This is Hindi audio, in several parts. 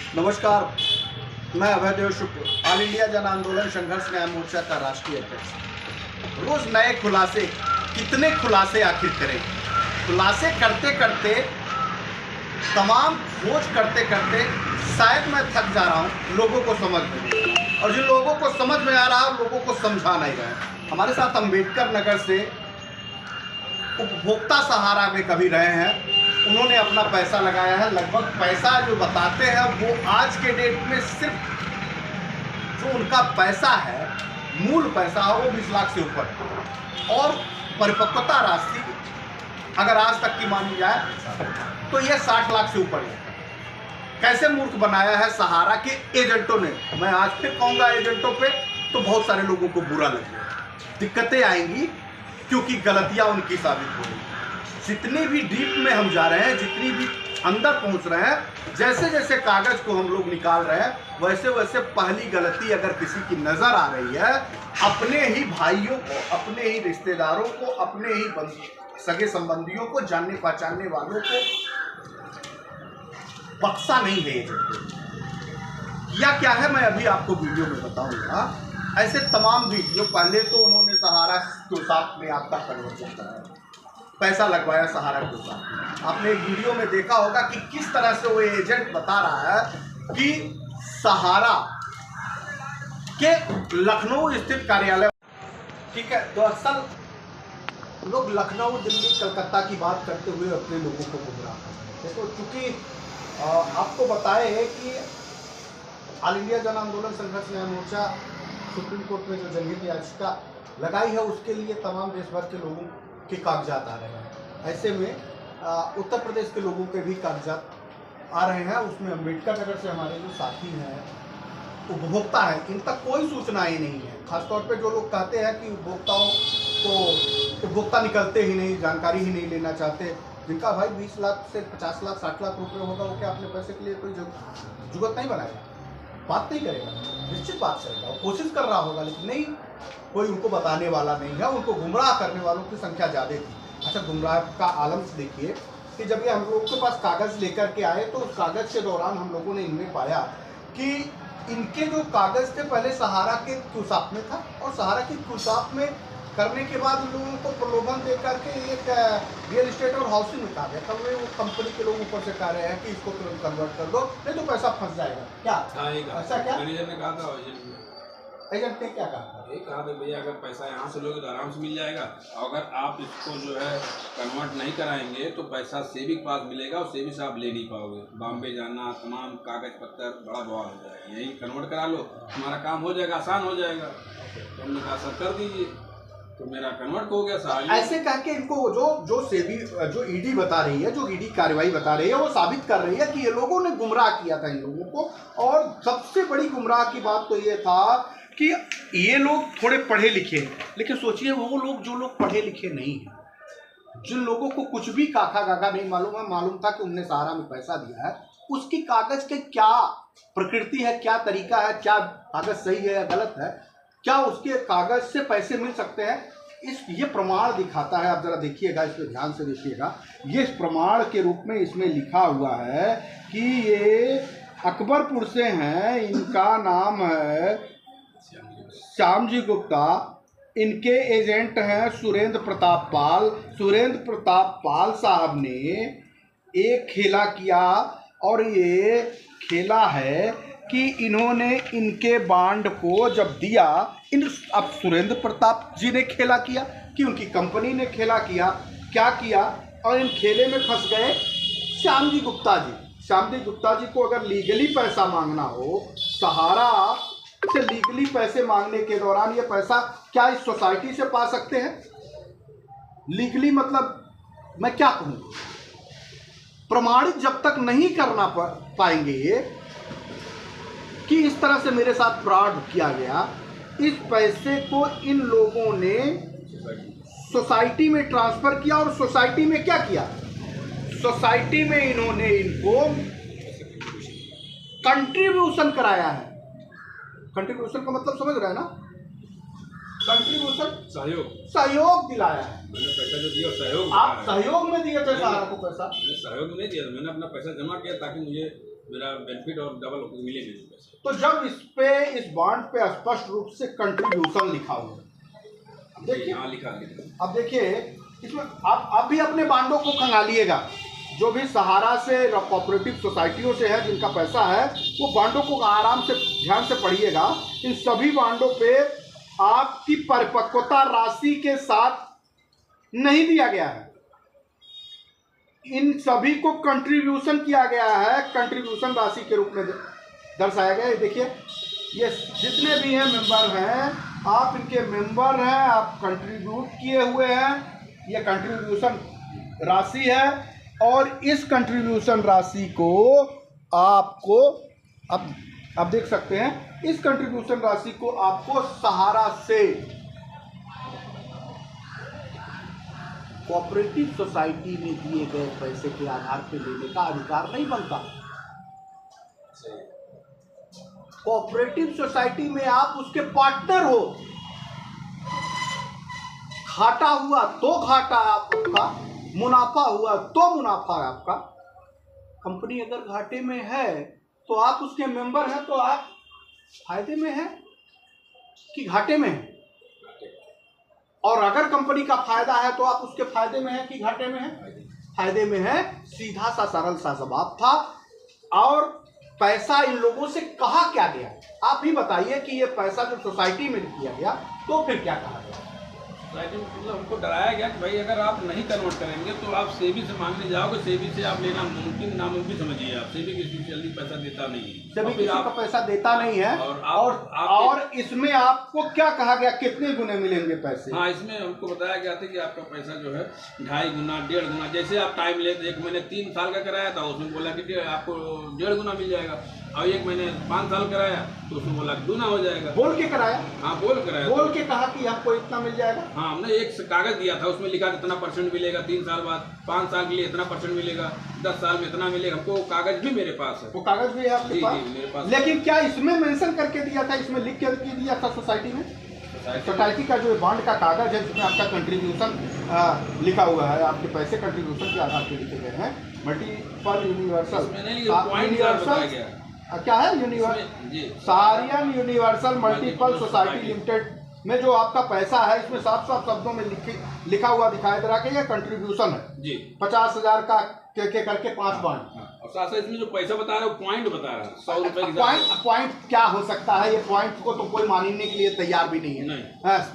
नमस्कार, मैं अभय देव शुक्ल, ऑल इंडिया जन आंदोलन संघर्ष न्याय मोर्चा का राष्ट्रीय अध्यक्ष। रोज नए खुलासे, कितने खुलासे आखिर करें? खुलासे करते करते, तमाम खोज करते करते शायद मैं थक जा रहा हूँ लोगों को समझ में, और जिन लोगों को समझ में आ रहा है लोगों को समझा नहीं रहे। हमारे साथ अम्बेडकर नगर से उपभोक्ता सहारा में कभी रहे हैं, उन्होंने अपना पैसा लगाया है। लगभग पैसा जो बताते हैं वो आज के डेट में सिर्फ जो उनका पैसा है, मूल पैसा है, वो 20 लाख से ऊपर है। और परिपक्वता राशि अगर आज तक की मानी जाए तो यह 60 लाख से ऊपर है। कैसे मूर्ख बनाया है सहारा के एजेंटों ने। मैं आज फिर कहूँगा एजेंटों पे तो बहुत सारे लोगों को बुरा लगेगा, दिक्कतें आएंगी, क्योंकि गलतियाँ उनकी साबित हो रही। जितनी भी डीप में हम जा रहे हैं, जितनी भी अंदर पहुंच रहे हैं, जैसे जैसे कागज को हम लोग निकाल रहे हैं, वैसे वैसे पहली गलती अगर किसी की नजर आ रही है, अपने ही भाइयों को, अपने ही रिश्तेदारों को, अपने ही सगे संबंधियों को, जानने पहचानने वालों को बख्शा नहीं है। या क्या है, मैं अभी आपको वीडियो में बताऊंगा। ऐसे तमाम वीडियो, पहले तो उन्होंने सहारा के साथ में आपका कन्वर्जन कराया, पैसा लगवाया सहारा के साथ। आपने एक वीडियो में देखा होगा कि किस तरह से वो एजेंट बता रहा है कि सहारा के लखनऊ स्थित कार्यालय, ठीक है, तो असल लोग लखनऊ, दिल्ली, कलकत्ता की बात करते हुए अपने लोगों को गुमराह करते हैं। तो चूंकि आपको बताए कि ऑल इंडिया जन आंदोलन संघर्ष न्याय मोर्चा सुप्रीम कोर्ट में जो जनहित याचिका लगाई है, उसके लिए तमाम देश भर के लोगों के कागजात आ रहे हैं। ऐसे में उत्तर प्रदेश के लोगों के भी कागजात आ रहे हैं। उसमें अम्बेडकर नगर से हमारे जो साथी हैं, उपभोक्ता हैं, इन तक कोई सूचनाएं नहीं है। खासतौर पे जो लोग कहते हैं कि उपभोक्ताओं को उपभोक्ता निकलते ही नहीं, जानकारी ही नहीं लेना चाहते, जिनका भाई 20 लाख से 50 लाख 60 लाख रुपये होगा, वो क्या अपने पैसे के लिए कोई जुगत नहीं बनाएगा, बात नहीं करेगा, निश्चित बात करेगा, वो कोशिश कर रहा होगा, लेकिन नहीं, कोई उनको बताने वाला नहीं है। उनको गुमराह करने वालों की संख्या ज़्यादा थी। अच्छा, गुमराह का आलम देखिए कि जब ये हम लोगों के पास कागज़ लेकर के आए, तो उस कागज़ के दौरान हम लोगों ने इनमें पाया कि इनके जो कागज़ थे पहले सहारा के क्यूसाप में था, और सहारा के क्यूसाप में करने के बाद उन लोगों को प्रलोभन दे करके एक रियल एस्टेट और हाउसिंग में कहा गया। तब वो कंपनी के लोग ऊपर से कह रहे हैं कि इसको तुरंत कन्वर्ट कर दो, नहीं तो पैसा फंस जाएगा। क्या ऐसा क्या मैनेजर ने कहा था? एजेंट ने क्या कहा? ये कहा था भैया अगर पैसा यहाँ से लोगे तो आराम से मिल जाएगा, अगर आप इसको जो है कन्वर्ट नहीं कराएंगे तो पैसा सेबी के पास मिलेगा, और सेबी से आप ले नहीं पाओगे, बॉम्बे जाना, तमाम कागज पत्तर, बड़ा बवाल हो जाएगा, यही कन्वर्ट करा लो, तुम्हारा काम हो जाएगा, आसान हो जाएगा। तो हमने कहा सर कर दीजिए, तो मेरा कन्वर्ट हो गया साहब। ऐसे कह के इनको जो सेबी, जो ईडी बता रही है, जो ईडी कार्रवाई बता रही है, वो साबित कर रही है कि ये लोगों ने गुमराह किया था इन लोगों को। और सबसे बड़ी गुमराह की बात तो ये था कि ये लोग थोड़े पढ़े लिखे हैं, लेकिन सोचिए वो लोग जो लोग पढ़े लिखे नहीं हैं, जिन लोगों को कुछ भी काका गागा नहीं मालूम है, मालूम था कि उनने सहारा में पैसा दिया है, उसकी कागज के क्या प्रकृति है, क्या तरीका है, क्या कागज सही है या गलत है, क्या उसके कागज से पैसे मिल सकते हैं, ये प्रमाण दिखाता है। आप जरा देखिएगा, इस पर ध्यान से देखिएगा। ये प्रमाण के रूप में इसमें लिखा हुआ है कि ये अकबरपुर से हैं, इनका नाम है श्यामजी गुप्ता, इनके एजेंट हैं सुरेंद्र प्रताप पाल। सुरेंद्र प्रताप पाल साहब ने एक खेला किया, और ये खेला है कि इन्होंने इनके बांड को जब दिया, अब सुरेंद्र प्रताप जी ने खेला किया कि उनकी कंपनी ने खेला किया, क्या किया, और इन खेले में फंस गए श्यामजी गुप्ता जी। श्यामजी गुप्ता जी को अगर लीगली पैसा मांगना हो, सहारा से लीगली पैसे मांगने के दौरान ये पैसा क्या इस सोसाइटी से पा सकते हैं? लीगली मतलब मैं क्या कहूँ, प्रमाणित जब तक नहीं करना पाएंगे ये कि इस तरह से मेरे साथ फ्रॉड किया गया, इस पैसे को इन लोगों ने सोसाइटी में ट्रांसफर किया, और सोसाइटी में क्या किया, सोसाइटी में इन्होंने इनको कंट्रीब्यूशन कराया है। कंट्रीब्यूशन का मतलब समझ रहे हैं ना, कंट्रीब्यूशन सहयोग दिलाया है। मैंने पैसा जो दिया सहयोग, आप सहयोग में दिए थे सहारा को पैसा? मैंने सहयोग में नहीं दिया, मैंने अपना पैसा जमा किया ताकि मुझे मेरा बेनिफिट और डबल मिले मुझे पैसे। तो जब इस बॉन्ड पे स्पष्ट रूप से कंट्रीब्यूशन लिखा हुआ है, देखिए हाँ लिखा। अब देखिए इसमें आप भी अपने बांडों को खंगालिएगा। जो भी सहारा से कोऑपरेटिव सोसाइटियों से है जिनका पैसा है, वो बांडों को आराम से ध्यान से पढ़िएगा। इन सभी बांडों पे आपकी परिपक्वता राशि के साथ नहीं दिया गया है, इन सभी को कंट्रीब्यूशन किया गया है, कंट्रीब्यूशन राशि के रूप में दर्शाया गया है। देखिए ये जितने भी हैं मेंबर हैं, आप इनके मेंबर हैं, आप कंट्रीब्यूट किए हुए हैं, ये कंट्रीब्यूशन राशि है। और इस कंट्रीब्यूशन राशि को आपको अब देख सकते हैं, इस कंट्रीब्यूशन राशि को आपको सहारा से कोऑपरेटिव सोसाइटी में दिए गए पैसे के आधार पर लेने का अधिकार नहीं बनता। कोऑपरेटिव सोसाइटी में आप उसके पार्टनर हो, घाटा हुआ तो घाटा आपका, मुनाफा हुआ तो मुनाफा आपका। कंपनी अगर घाटे में है तो आप उसके मेंबर हैं, तो आप फायदे में हैं कि घाटे में हैं? और अगर कंपनी का फायदा है तो आप उसके फायदे में हैं कि घाटे में हैं? फायदे में है। सीधा सा सरल सा जवाब था। और पैसा इन लोगों से कहा क्या गया, आप ही बताइए कि ये पैसा जो सोसाइटी में किया गया तो फिर क्या कहा गया? सोसाइटी में मतलब हमको डराया गया कि भाई अगर आप नहीं कन्वर्ट करेंगे तो आप सेबी से मांगने जाओगे, सेबी से आप लेना मुमकिन नामुमकिन समझिए। आप सेबी किसी जल्दी पैसा देता नहीं है, सेबी किसी का पैसा देता नहीं है। और इसमें आपको क्या कहा गया, कितने गुने मिलेंगे पैसे? हाँ, इसमें हमको बताया गया था कि आपका पैसा जो है 2.5 गुना 1.5 गुना, जैसे आप टाइम लेते। एक महीने 3 साल का कराया था, उसमें बोला कि आपको 1.5 गुना मिल जाएगा। और एक महीने 5 साल कराया तो उसमें बोला गुना हो जाएगा। बोल के कराया? हाँ बोल कराया, बोल के कहा कि आपको इतना मिल जाएगा। हाँ, हमने एक कागज दिया था, उसमें लिखा इतना % मिलेगा 3 साल बाद, 5 साल के लिए इतना % मिलेगा, 10 साल में इतना मिलेगा। हमको कागज भी मेरे पास है। वो कागज भी है आपके पास? जी, मेरे पास। लेकिन क्या इसमें मेंशन करके दिया था, इसमें लिख के दिया था सोसाइटी में? सोसाइटी का जो बॉन्ड का कागज है जिसमें आपका कंट्रीब्यूशन लिखा हुआ है, आपके पैसे कंट्रीब्यूशन के आधार पर लिखे गए हैं। मल्टीपल यूनिवर्सल क्या है, सहारियन यूनिवर्सल मल्टीपल सोसाइटी लिमिटेड में जो आपका पैसा है, इसमें साफ साफ शब्दों में लिखा हुआ दिखाई दे रहा है कि ये कंट्रीब्यूशन है जी। 50,000 का के करके 5 बॉन्ड। और साथ इसमें जो पैसा बता रहा है वो पॉइंट बता रहा है, 100 रुपए की। पॉइंट क्या हो सकता है? ये पॉइंट को तो कोई मानने के लिए तैयार भी नहीं है,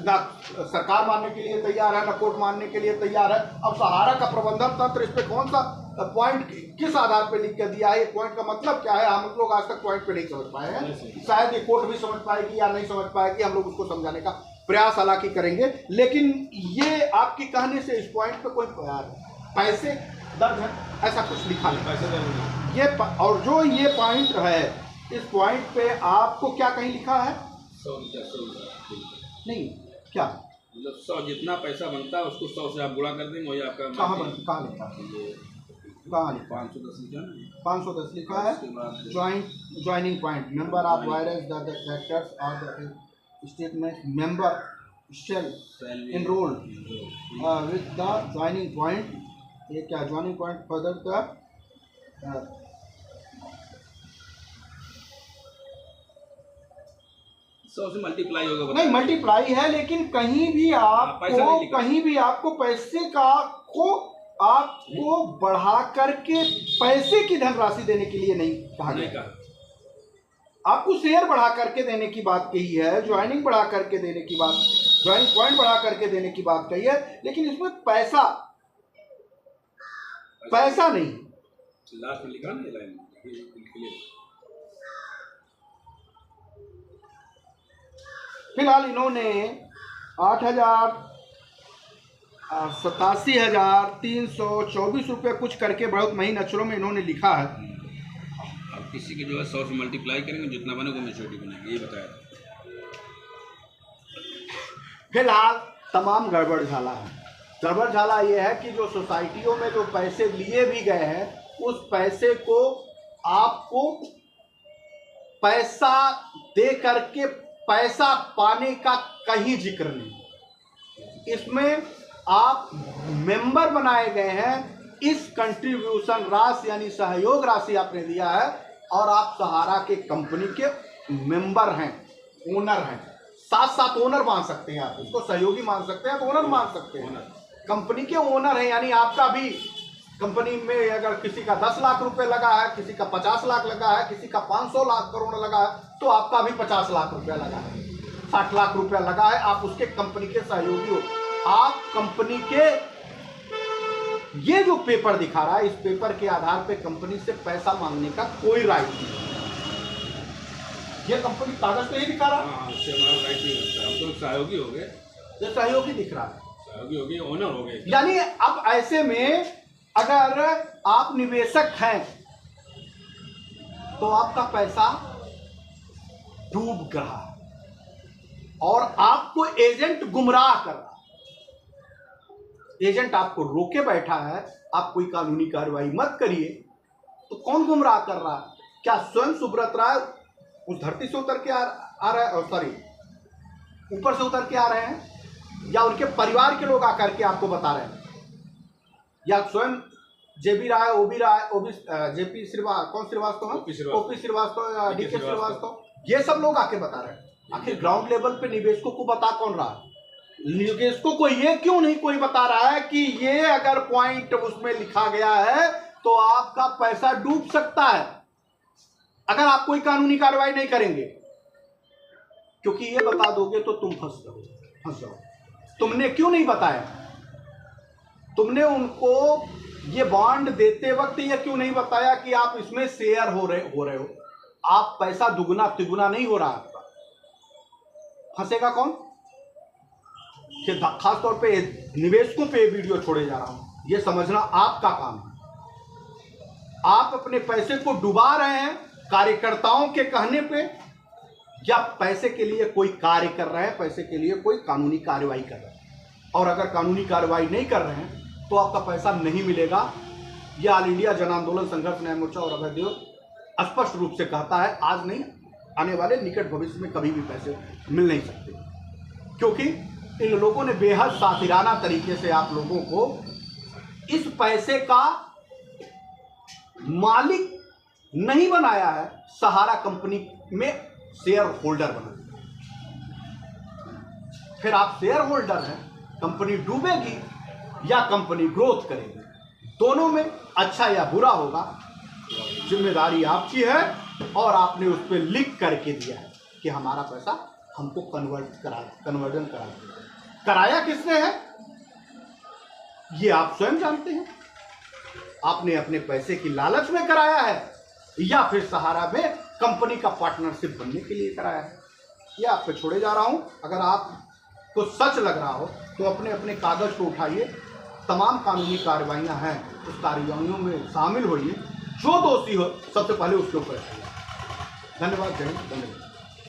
ना सरकार मानने के लिए तैयार है, ना कोर्ट मानने के लिए तैयार है। अब सहारा का प्रबंधन तंत्र इस पे कौन सा पॉइंट किस आधार पे लिख कर दिया है, ये पॉइंट का मतलब क्या है, हम लोग आज तक पॉइंट पे नहीं समझ पाए हैं। शायद ये कोर्ट भी समझ पाएगी या नहीं समझ पाएगी, हम लोग उसको समझाने का प्रयास हालांकि करेंगे। लेकिन ये आपके कहने से इस पॉइंट पे कोई पैसे दर्ज है ऐसा कुछ लिखा नहीं ये और जो ये पॉइंट है, इस पॉइंट पे आपको क्या कहीं लिखा है? 100 नहीं, क्या मतलब 100 जितना पैसा बनता है उसको 100 से आप गुणा कर देंगे, वही आपका। कहाँ लिखा है? कहाँ 510 लिखा है, 510 लिखा है। Joining point, member of virus the factors और the statement member shall enrolled with the joining point. ये क्या ज्वाइनिंग पॉइंट फर्दर द 100 से मल्टीप्लाई होगा? नहीं, मल्टीप्लाई है, लेकिन कहीं भी आपको पैसे का को आपको बढ़ा करके पैसे की धनराशि देने के लिए नहीं कहा गया। आपको शेयर बढ़ा करके देने की बात कही है, ज्वाइनिंग बढ़ा करके देने की बात, ज्वाइनिंग पॉइंट बढ़ा करके देने की बात कही है, लेकिन इसमें पैसा नहीं। लास्ट में लिखा ना लाइन। फिलहाल इन्होंने 87,324 रुपये कुछ करके बहुत महीन अक्षरों में इन्होंने लिखा है। अब किसी के जो है 100 से मल्टीप्लाई करेंगे, जितना बनेगा मेच्योरिटी बनेगी, ये बताया था। फिलहाल तमाम गड़बड़ झाला है। गड़बड़ झाला ये है कि जो सोसाइटियों में जो पैसे लिए भी गए हैं, उस पैसे को आपको पैसा दे करके पैसा पाने का कहीं जिक्र नहीं। इसमें आप मेंबर बनाए गए हैं, इस कंट्रीब्यूशन राशि यानी सहयोग राशि आपने दिया है, और आप सहारा के कंपनी के मेंबर हैं, ओनर हैं, साथ साथ ओनर मान सकते हैं, आप उसको सहयोगी मान सकते हैं तो ओनर मान सकते हैं, कंपनी के ओनर हैं। यानी आपका भी कंपनी में अगर किसी का 10 लाख रुपए लगा है, किसी का 50 लाख लगा है, किसी का 500 लाख करोड़ लगा है, तो आपका भी 50 लाख रुपया लगा है, 60 लाख रुपया लगा है, आप उसके कंपनी के सहयोगी हो। आप कंपनी के ये जो पेपर दिखा रहा है, इस पेपर के आधार पे कंपनी से पैसा मांगने का कोई राइट नहीं। ये कंपनी कागज पे ही दिखा रहा है, इससे हमारा राइट नहीं होता, हम तो सहयोगी हो गए, ये सहयोगी दिख रहा है, सहयोगी हो गए, ओनर हो गए। यानी अब ऐसे में अगर आप निवेशक हैं तो आपका पैसा डूब रहा है और आपको एजेंट गुमराह कर रहा है। एजेंट आपको रोके बैठा है, आप कोई कानूनी कार्रवाई मत करिए, तो कौन गुमराह कर रहा है? क्या स्वयं सुब्रत राय उस धरती से उतर के आ रहे हैं, सॉरी ऊपर से उतर के आ रहे हैं, या उनके परिवार के लोग आकर के आपको बता रहे हैं, या स्वयं जेबी राय, ओबी राय, जेपी श्रीवास्तव, कौन श्रीवास्तव है, ओपी श्रीवास्तव या डीके श्रीवास्तव, ये सब लोग आके बता रहे हैं। आखिर ग्राउंड लेवल पे निवेशकों को बता कौन रहा है? निवेशकों को ये क्यों नहीं कोई बता रहा है कि ये अगर पॉइंट उसमें लिखा गया है तो आपका पैसा डूब सकता है अगर आप कोई कानूनी कार्रवाई नहीं करेंगे, क्योंकि ये बता दोगे तो तुम फंस जाओ। तुमने क्यों नहीं बताया? तुमने उनको ये बॉन्ड देते वक्त ये क्यों नहीं बताया कि आप इसमें शेयर हो रहे हो, आप पैसा दुगना तिगुना नहीं हो रहा आपका? फंसेगा कौन? कि खास तौर पे निवेशकों पे वीडियो छोड़े जा रहा हूं, ये समझना आपका काम है। आप अपने पैसे को डुबा रहे हैं कार्यकर्ताओं के कहने पे, या पैसे के लिए कोई कार्य कर रहे हैं, पैसे के लिए कोई कानूनी कार्रवाई कर रहे हैं, और अगर कानूनी कार्रवाई नहीं कर रहे हैं तो आपका पैसा नहीं मिलेगा। यह ऑल इंडिया जन आंदोलन संघर्ष न्याय मोर्चा और अभय देव स्पष्ट रूप से कहता है, आज नहीं, आने वाले निकट भविष्य में कभी भी पैसे मिल नहीं सकते, क्योंकि इन लोगों ने बेहद सातिराना तरीके से आप लोगों को इस पैसे का मालिक नहीं बनाया है, सहारा कंपनी में शेयर होल्डर बना। फिर आप शेयर होल्डर हैं, कंपनी डूबेगी या कंपनी ग्रोथ करेगी, दोनों में अच्छा या बुरा होगा, जिम्मेदारी आपकी है। और आपने उस पर लिख करके दिया है कि हमारा पैसा हमको कन्वर्जन कराया किसने है, ये आप स्वयं जानते हैं। आपने अपने पैसे की लालच में कराया है या फिर सहारा में कंपनी का पार्टनरशिप बनने के लिए कराया है, ये आप पे छोड़े जा रहा हूं। अगर आपको सच लग रहा हो तो अपने अपने कागज को उठाइए, तमाम कानूनी कार्रवाइयां हैं, उस कार्रवाइयों में शामिल होइए, जो दोषी हो सबसे पहले उसके ऊपर। धन्यवाद, जय हिंद, धन्यवाद।